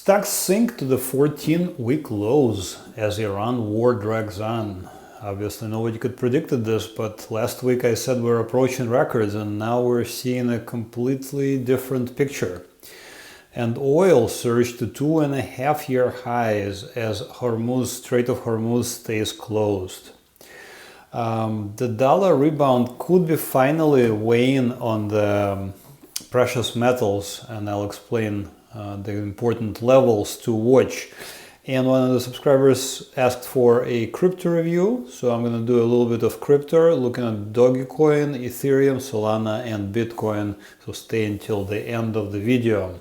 Stocks sink to the 14-week lows as Iran war drags on. Obviously, nobody could predicted this, but last week I said we're approaching records, and now we're seeing a completely different picture. And oil surged to 2.5-year highs as Strait of Hormuz stays closed. The dollar rebound could be finally weighing on the precious metals, and I'll explain the important levels to watch. And one of the subscribers asked for a crypto review, so I'm going to do a little bit of crypto, looking at Dogecoin, Ethereum, Solana, and Bitcoin, so stay until the end of the video.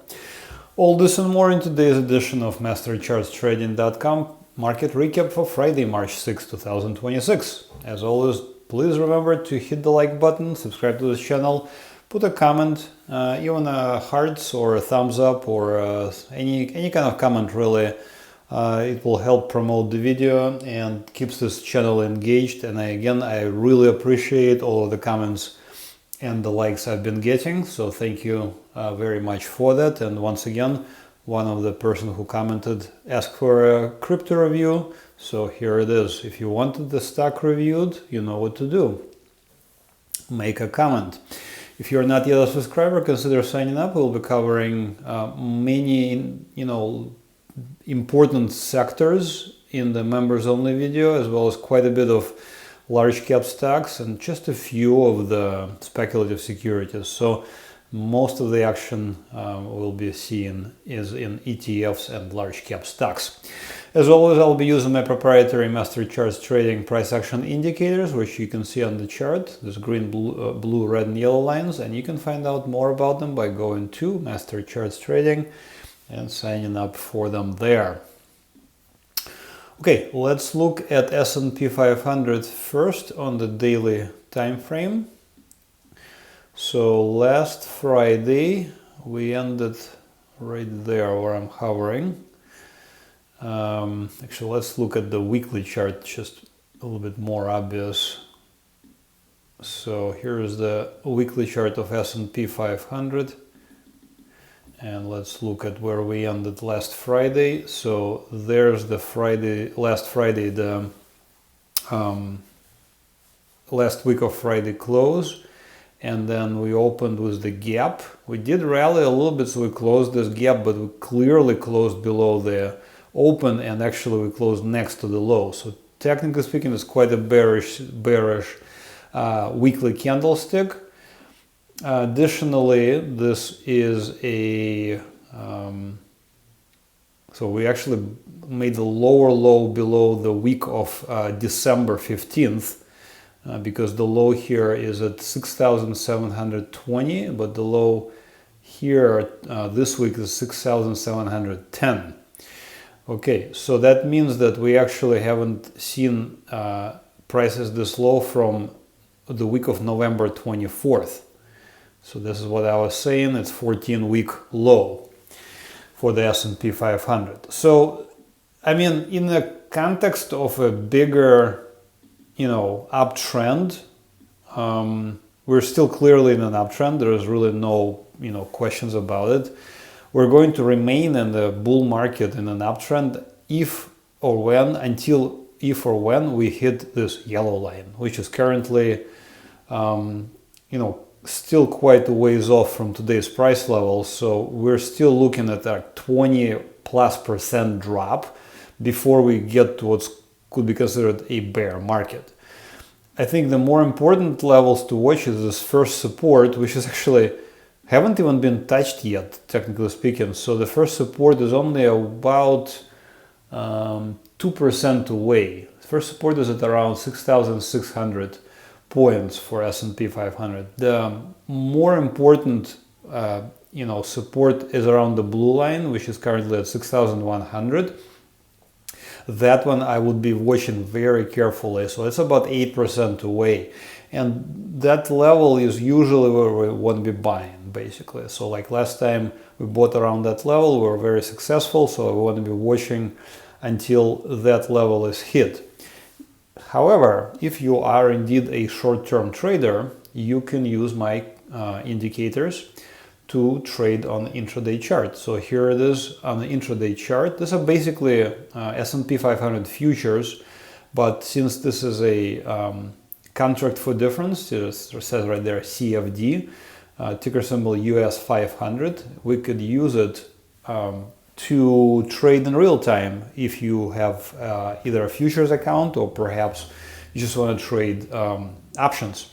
All this and more in today's edition of MasterChartsTrading.com market recap for Friday, March 6, 2026. As always, please remember to hit the like button, subscribe to this channel, put a comment, even a hearts or a thumbs up or any kind of comment really. It will help promote the video and keeps this channel engaged. And I really appreciate all of the comments and the likes I've been getting. So thank you very much for that. And once again, one of the person who commented asked for a crypto review. So here it is. If you wanted the stock reviewed, you know what to do. Make a comment. If you're not yet a subscriber, consider signing up. We'll be covering many, important sectors in the members only video, as well as quite a bit of large cap stocks and just a few of the speculative securities. So most of the action we'll be seeing is in ETFs and large cap stocks. As always, I'll be using my proprietary Master Charts Trading price action indicators, which you can see on the chart, this green, blue, red, and yellow lines, and you can find out more about them by going to Master Charts Trading and signing up for them there. Okay, let's look at S&P 500 first on the daily time frame. So last Friday we ended right there where I'm hovering. Actually, let's look at the weekly chart, just a little bit more obvious. So here is the weekly chart of S&P 500. And let's look at where we ended last Friday. So there's the last Friday, the last week of Friday close. And then we opened with the gap. We did rally a little bit, so we closed this gap, but we clearly closed below the open, and actually we closed next to the low. So technically speaking, it's quite a bearish weekly candlestick. Additionally, this is a so we actually made the lower low below the week of December 15th, because the low here is at 6,720, but the low here this week is 6,710. Okay, so that means that we actually haven't seen prices this low from the week of November 24th. So this is what I was saying, it's 14-week low for the S&P 500. So, I mean, in the context of a bigger, uptrend, we're still clearly in an uptrend. There is really no, questions about it. We're going to remain in the bull market in an uptrend if or when we hit this yellow line, which is currently, still quite a ways off from today's price level. So we're still looking at a 20+% drop before we get to what could be considered a bear market. I think the more important levels to watch is this first support, which is actually haven't even been touched yet, technically speaking. So the first support is only about 2% away. First support is at around 6,600 points for S&P 500. The more important, support is around the blue line, which is currently at 6,100. That one I would be watching very carefully. So it's about 8% away. And that level is usually where we want to be buying, basically. So like last time we bought around that level, we were very successful. So we want to be watching until that level is hit. However, if you are indeed a short-term trader, you can use my indicators to trade on the intraday chart. So here it is on the intraday chart. These are basically S&P 500 futures, but since this is a contract for difference, it says right there CFD, ticker symbol US 500, we could use it to trade in real time if you have either a futures account or perhaps you just want to trade options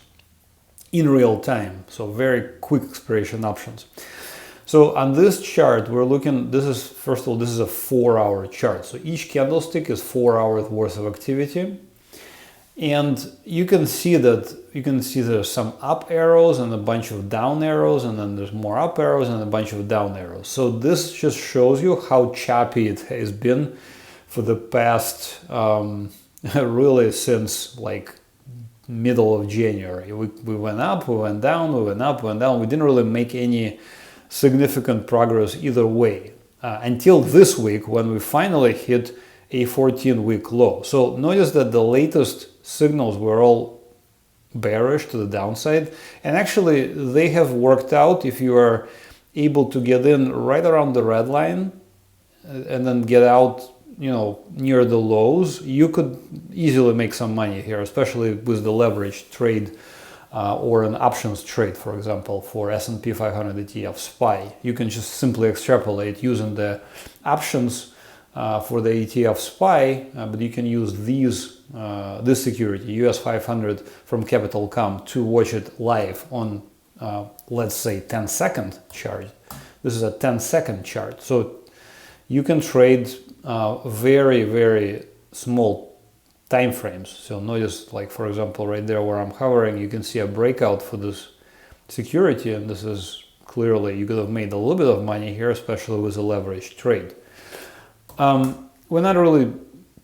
in real time. So very quick expiration options. So on this chart, we're looking, this is, first of all, this is a 4-hour chart. So each candlestick is 4 hours worth of activity. And you can see there's some up arrows and a bunch of down arrows, and then there's more up arrows and a bunch of down arrows. So this just shows you how choppy it has been for the past, really since like middle of January. We went up, we went down, we went up, we went down. We didn't really make any significant progress either way until this week when we finally hit a 14-week low. So notice that the latest signals were all bearish to the downside, and actually they have worked out if you are able to get in right around the red line and then get out, you know, near the lows. You could easily make some money here, especially with the leverage trade or an options trade, for example, for S&P 500 ETF SPY. You can just simply extrapolate using the options for the ETF SPY, but you can use this security, US 500 from Capital.com, to watch it live on, let's say, 10-second chart. This is a 10-second chart. So you can trade very, very small time frames. So notice, like, for example, right there where I'm hovering, you can see a breakout for this security, and this is clearly, you could have made a little bit of money here, especially with a leverage trade. We're not really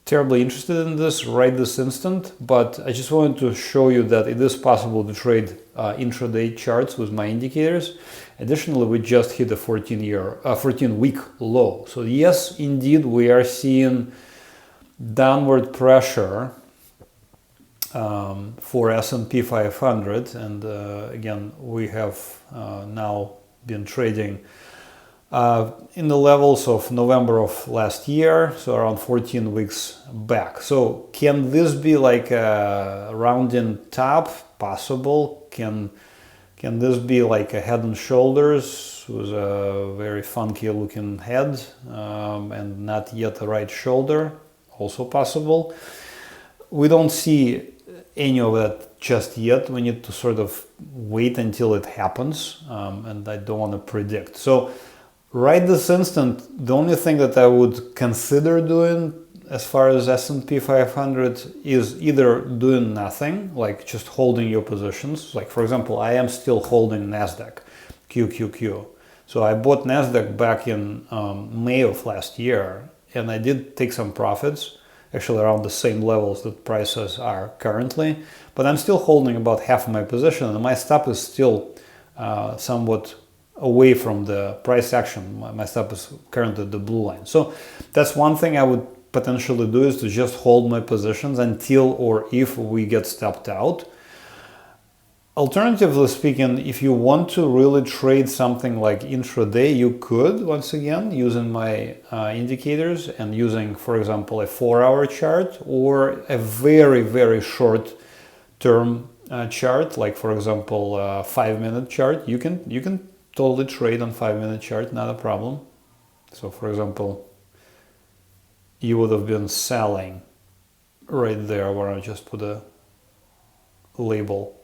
terribly interested in this right this instant, but I just wanted to show you that it is possible to trade intraday charts with my indicators. Additionally, we just hit a 14-week low. So yes, indeed, we are seeing downward pressure for S&P 500, and again, we have now been trading in the levels of November of last year, so around 14 weeks back. So can this be like a rounding top? Possible. Can this be like a head and shoulders with a very funky looking head and not yet the right shoulder? Also possible. We don't see any of that just yet. We need to sort of wait until it happens, and I don't want to predict. So right this instant, the only thing that I would consider doing as far as S&P 500 is either doing nothing, like just holding your positions. Like, for example, I am still holding NASDAQ, QQQ. So I bought NASDAQ back in May of last year, and I did take some profits, actually around the same levels that prices are currently, but I'm still holding about half of my position, and my stop is still somewhat away from the price action. My stop is currently the blue line. So that's one thing I would potentially do, is to just hold my positions until or if we get stopped out. Alternatively speaking, if you want to really trade something like intraday, you could, once again, using my indicators and using, for example, a 4-hour chart or a very, very short term chart, like, for example, a 5-minute chart. You can totally trade on 5-minute chart, not a problem. So, for example, you would have been selling right there where I just put a label.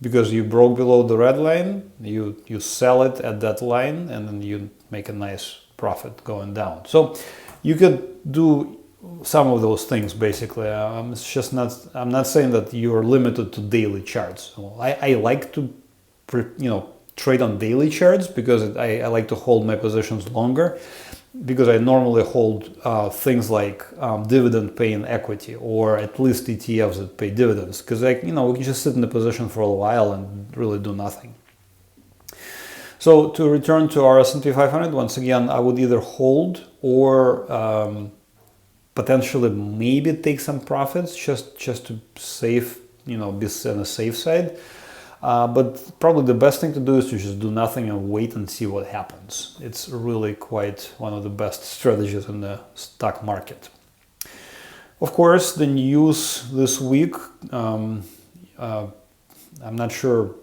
Because you broke below the red line, you sell it at that line, and then you make a nice profit going down. So you could do some of those things basically. It's just not. I'm not saying that you are limited to daily charts. Well, I like to, trade on daily charts because I like to hold my positions longer. Because I normally hold things like dividend-paying equity, or at least ETFs that pay dividends. Because we can just sit in the position for a while and really do nothing. So to return to our S&P 500, once again, I would either hold or potentially maybe take some profits just to save, be on the safe side. But probably the best thing to do is to just do nothing and wait and see what happens. It's really quite one of the best strategies in the stock market. Of course, the news this week, I'm not sure,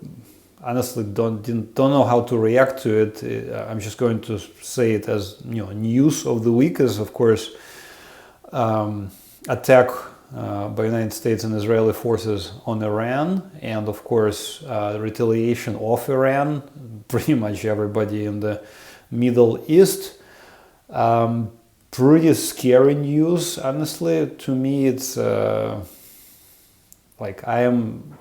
honestly, don't know how to react to it. I'm just going to say it as news of the week is, of course, attack by United States and Israeli forces on Iran, and of course retaliation of Iran, pretty much everybody in the Middle East. Pretty scary news, honestly. To me, it's like I am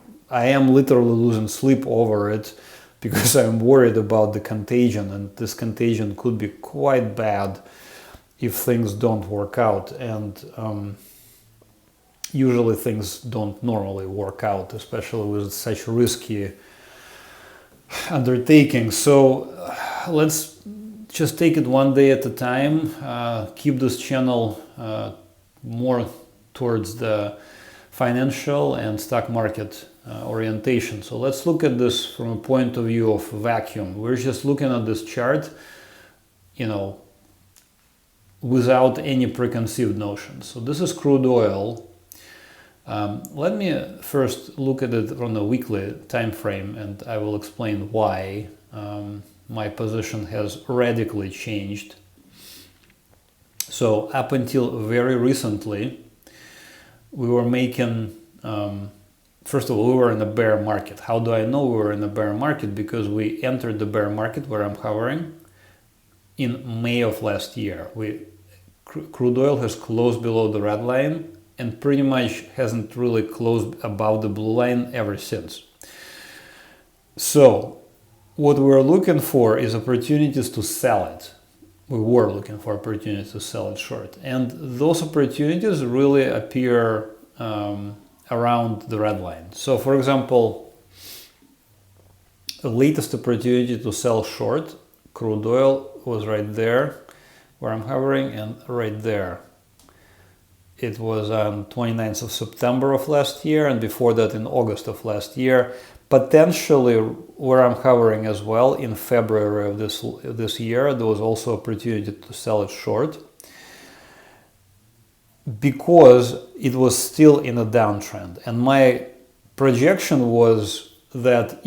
literally losing sleep over it because I'm worried about the contagion, and this contagion could be quite bad if things don't work out. And usually things don't normally work out, especially with such risky undertakings. So let's just take it one day at a time, keep this channel more towards the financial and stock market orientation. So let's look at this from a point of view of vacuum. We're just looking at this chart, without any preconceived notions. So this is crude oil. Let me first look at it on a weekly time frame, and I will explain why my position has radically changed. So up until very recently, we were making, first of all, we were in a bear market. How do I know we were in a bear market? Because we entered the bear market where I'm hovering in May of last year. Crude oil has closed below the red line and pretty much hasn't really closed above the blue line ever since. So what we're looking for is opportunities to sell it. We were looking for opportunities to sell it short. And those opportunities really appear around the red line. So for example, the latest opportunity to sell short crude oil was right there where I'm hovering, and right there. It was on 29th of September of last year, and before that in August of last year. Potentially where I'm hovering as well in February of this year, there was also opportunity to sell it short because it was still in a downtrend. And my projection was that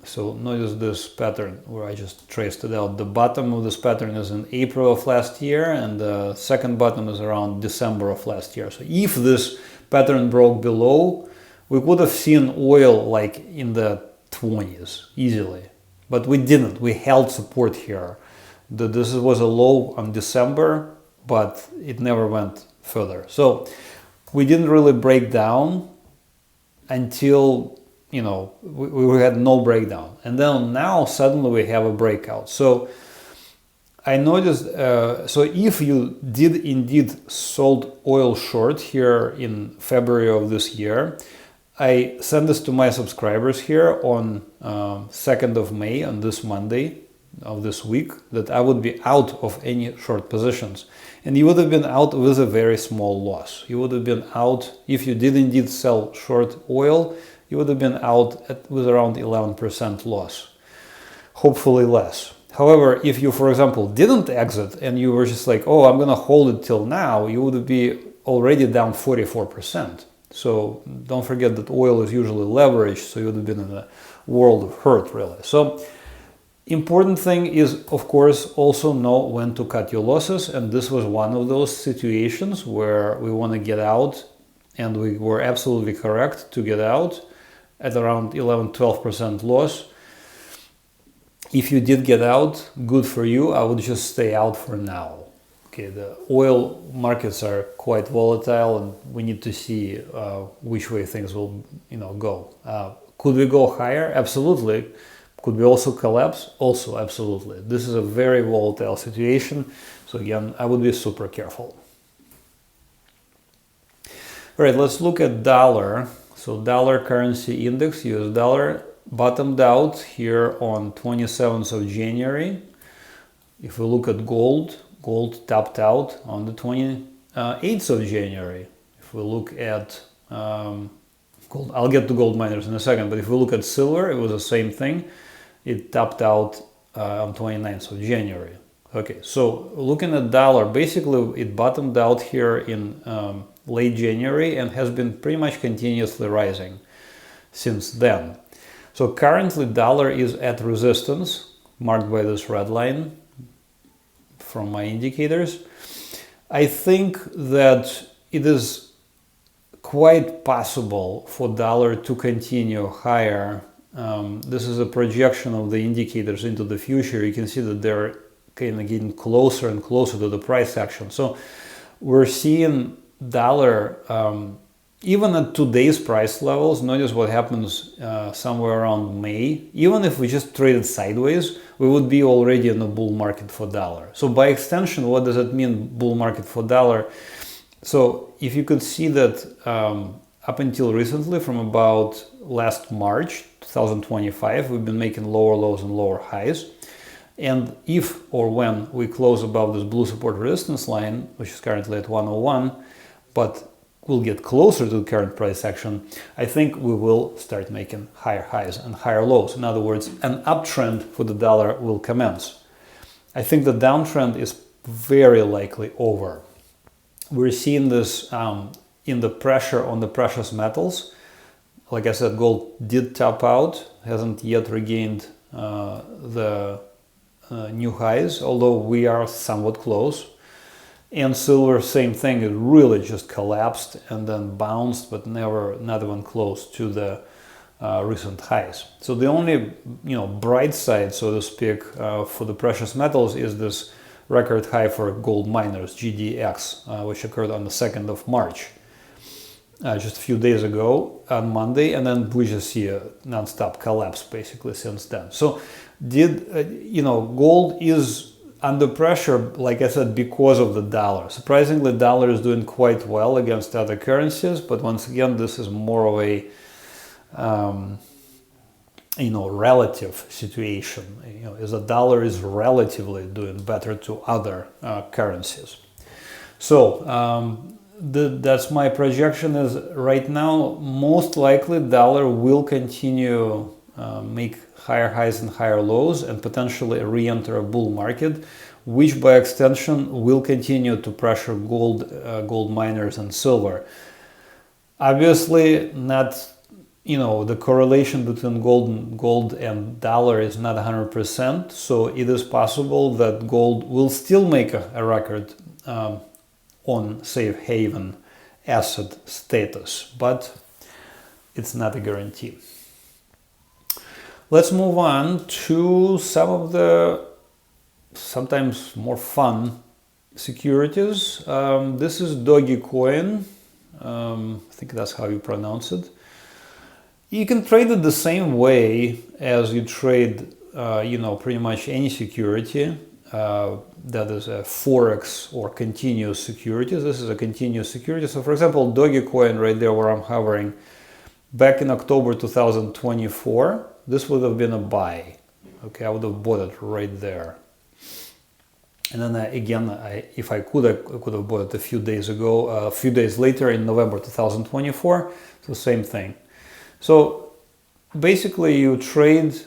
so notice this pattern where I just traced it out. The bottom of this pattern is in April of last year, and the second bottom is around December of last year. So if this pattern broke below, we would have seen oil like in the 20s easily, but we didn't. We held support here. This was a low on December, but it never went further. So we didn't really break down until we had no breakdown, and then now suddenly we have a breakout. So I noticed, so if you did indeed sold oil short here in February of this year, I sent this to my subscribers here on 2nd of May, on this Monday of this week, that I would be out of any short positions. And you would have been out with a very small loss. You would have been out, if you did indeed sell short oil, you would have been out with around 11% loss, hopefully less. However, if you, for example, didn't exit and you were just like, oh, I'm going to hold it till now, you would be already down 44%. So don't forget that oil is usually leveraged, so you would have been in a world of hurt, really. So important thing is, of course, also know when to cut your losses. And this was one of those situations where we want to get out, and we were absolutely correct to get out at around 11-12% loss. If you did get out, good for you. I would just stay out for now. Okay, the oil markets are quite volatile, and we need to see which way things will, go. Could we go higher? Absolutely. Could we also collapse? Also, absolutely. This is a very volatile situation. So again, I would be super careful. All right, let's look at dollar. So dollar currency index, US dollar, bottomed out here on 27th of January. If we look at gold, gold topped out on the 28th of January. If we look at gold. I'll get to gold miners in a second, but if we look at silver, it was the same thing. It topped out on 29th of January. Okay, so looking at dollar, basically it bottomed out here in late January and has been pretty much continuously rising since then. So currently dollar is at resistance, marked by this red line from my indicators. I think that it is quite possible for dollar to continue higher. This is a projection of the indicators into the future. You can see that they're kind of getting closer and closer to the price action. So we're seeing dollar, even at today's price levels. Notice what happens somewhere around May. Even if we just traded sideways, we would be already in a bull market for dollar. So by extension, what does it mean, bull market for dollar? So if you could see that up until recently, from about last March 2025, we've been making lower lows and lower highs. And if or when we close above this blue support resistance line, which is currently at 101, but we'll get closer to the current price action, I think we will start making higher highs and higher lows. In other words, an uptrend for the dollar will commence. I think the downtrend is very likely over. We're seeing this in the pressure on the precious metals. Like I said, gold did top out, hasn't yet regained the new highs, although we are somewhat close. And silver, same thing, it really just collapsed and then bounced, but not even close to the recent highs. So the only bright side, so to speak, for the precious metals is this record high for gold miners, GDX, which occurred on the 2nd of March, just a few days ago on Monday, and then we just see a non-stop collapse basically since then. So gold is under pressure, like I said, because of the dollar. Surprisingly, dollar is doing quite well against other currencies, but once again, this is more of a relative situation. As the dollar is relatively doing better to other currencies. So that's my projection. Is right now most likely dollar will continue make higher highs and higher lows and potentially re-enter a bull market, which by extension will continue to pressure gold miners and silver. Obviously not, the correlation between gold and dollar is not 100%, so it is possible that gold will still make a record on safe haven asset status, but it's not a guarantee. Let's move on to some of the sometimes more fun securities. This is Dogecoin. I think that's how you pronounce it. You can trade it the same way as you trade, pretty much any security that is a forex or continuous securities. This is a continuous security. So, for example, Dogecoin right there where I'm hovering, back in October 2024, this would have been a buy. Okay, I would have bought it right there. And then if I could have bought it a few days ago, a few days later in November 2024. So same thing. So basically you trade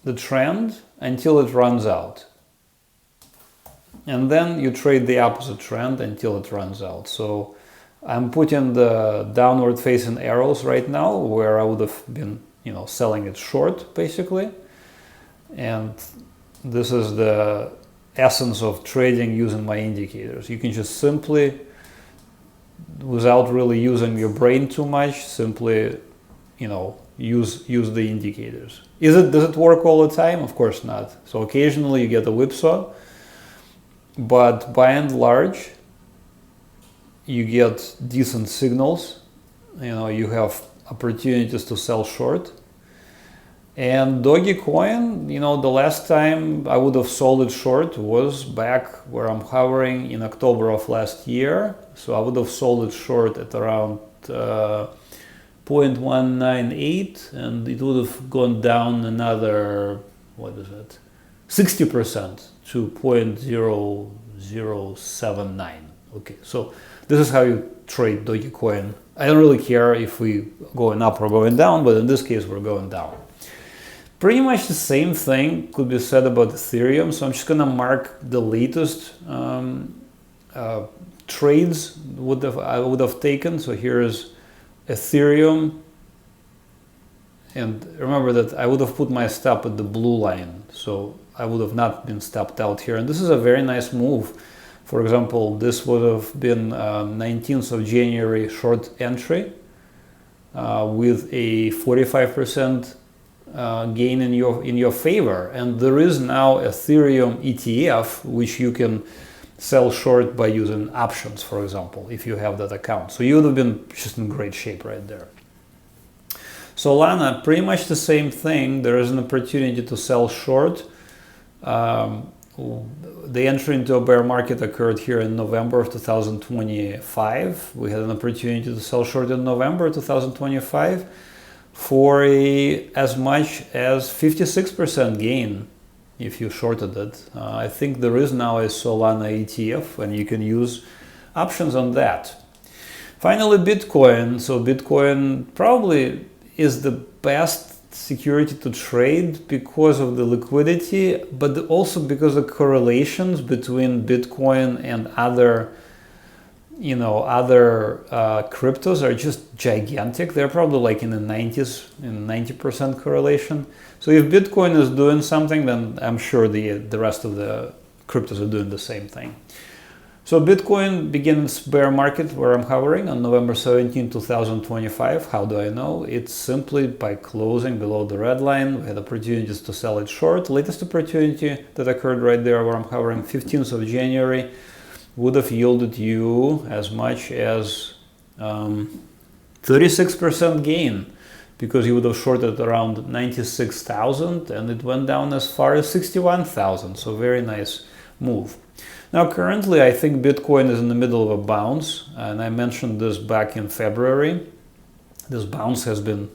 the trend until it runs out. And then you trade the opposite trend until it runs out. So I'm putting the downward facing arrows right now where I would have been, selling it short basically. And this is the essence of trading using my indicators. You can just simply, without really using your brain too much, simply, use the indicators. Does it work all the time? Of course not. So occasionally you get a whipsaw, but by and large, you get decent signals. You have opportunities to sell short. And Dogecoin, the last time I would have sold it short was back where I'm hovering in October of last year. So I would have sold it short at around 0.198, and it would have gone down another, 60% to 0.0079. Okay, so this is how you trade Dogecoin. I don't really care if we going up or going down, but in this case we're going down. Pretty much the same thing could be said about Ethereum. So I'm just gonna mark the latest trades I would have taken. So here is Ethereum, and remember that I would have put my stop at the blue line, so I would have not been stopped out here. And this is a very nice move. For example, this would have been 19th of January short entry with a 45% gain in your favor. And there is now Ethereum ETF, which you can sell short by using options, for example, if you have that account. So you would have been just in great shape right there. Solana, pretty much the same thing. There is an opportunity to sell short. The entry into a bear market occurred here in November of 2025. We had an opportunity to sell short in November 2025 for as much as 56% gain if you shorted it. I think there is now a Solana ETF and you can use options on that. Finally, Bitcoin. So Bitcoin probably is the best security to trade because of the liquidity, but also because the correlations between Bitcoin and other cryptos are just gigantic. They're probably like in the 90% correlation. So if Bitcoin is doing something, then I'm sure the rest of the cryptos are doing the same thing. So Bitcoin begins bear market where I'm hovering on November 17, 2025. How do I know? It's simply by closing below the red line. We had opportunities to sell it short. Latest opportunity that occurred right there where I'm hovering, 15th of January, would have yielded you as much as 36% gain, because you would have shorted around 96,000 and it went down as far as 61,000. So very nice move. Now currently I think Bitcoin is in the middle of a bounce, and I mentioned this back in February. This bounce has been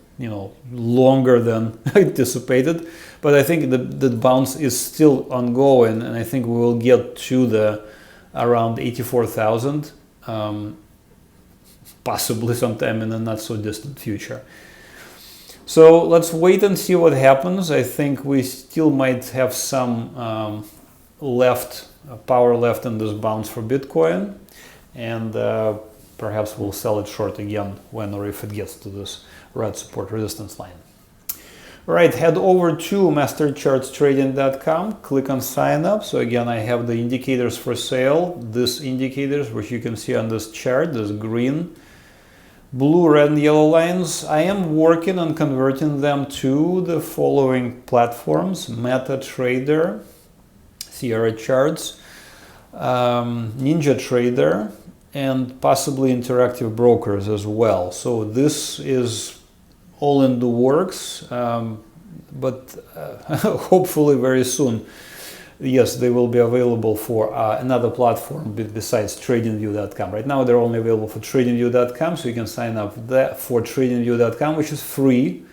longer than anticipated, but I think the bounce is still ongoing, and I think we will get to the around 84,000 possibly sometime in the not so distant future. So let's wait and see what happens. I think we still might have some power left in this bounce for Bitcoin, and perhaps we'll sell it short again when or if it gets to this red support resistance line. All right, head over to MasterChartsTrading.com, click on sign up. So again, I have the indicators for sale. These indicators, which you can see on this chart, this green, blue, red, and yellow lines. I am working on converting them to the following platforms: MetaTrader, Sierra Charts, NinjaTrader, and possibly Interactive Brokers as well. So this is all in the works, but hopefully very soon, yes, they will be available for another platform besides TradingView.com. Right now they're only available for TradingView.com, so you can sign up for TradingView.com, which is free.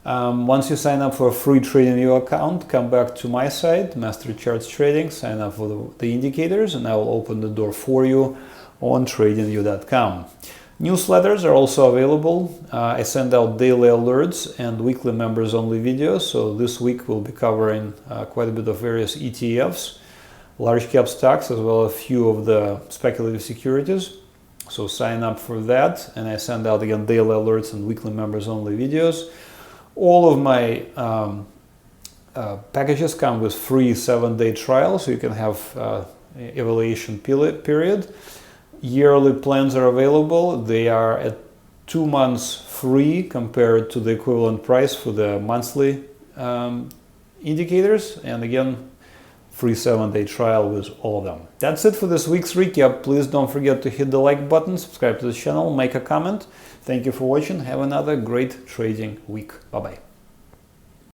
Once you sign up for a free TradingView account, come back to my site, Master Charts Trading, sign up for the indicators, and I will open the door for you on TradingView.com. Newsletters are also available. I send out daily alerts and weekly members only videos. So this week we'll be covering quite a bit of various ETFs, large cap stocks, as well as a few of the speculative securities. So sign up for that, and I send out again daily alerts and weekly members only videos. All of my packages come with free 7-day trial, so you can have evaluation period. Yearly plans are available. They are at 2 months free compared to the equivalent price for the monthly indicators. And again, free 7-day trial with all of them. That's it for this week's recap. Please don't forget to hit the like button, subscribe to the channel, make a comment. Thank you for watching. Have another great trading week. Bye-bye.